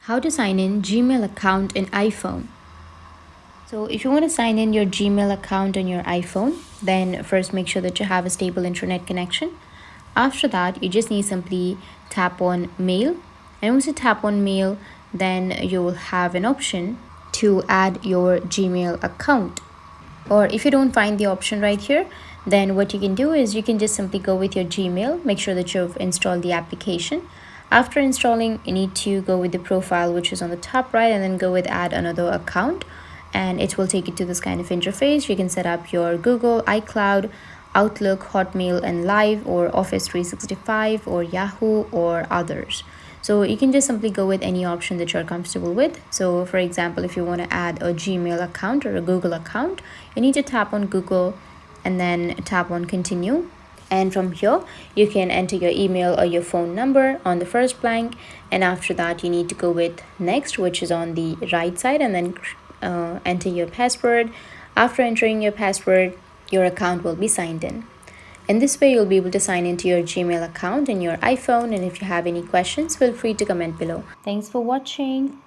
How to sign in Gmail account in iPhone. So if you want to sign in your Gmail account on your iPhone, then first make sure that you have a stable internet connection. After that, you just need simply tap on mail. And once you tap on mail, then you will have an option to add your Gmail account. Or if you don't find the option right here, then what you can do is you can just simply go with your Gmail, make sure that you've installed the application. After installing, you need to go with the profile, which is on the top right, and then go with add another account, and it will take you to this kind of interface. You can set up your Google, iCloud, Outlook, Hotmail, and Live, or Office 365, or Yahoo, or others. So you can just simply go with any option that you're comfortable with. So for example, if you want to add a Gmail account or a Google account, you need to tap on Google and then tap on continue. And from here, you can enter your email or your phone number on the first blank. And after that, you need to go with next, which is on the right side, and then enter your password. After entering your password, your account will be signed in. In this way, you'll be able to sign into your Gmail account in your iPhone. And if you have any questions, feel free to comment below. Thanks for watching.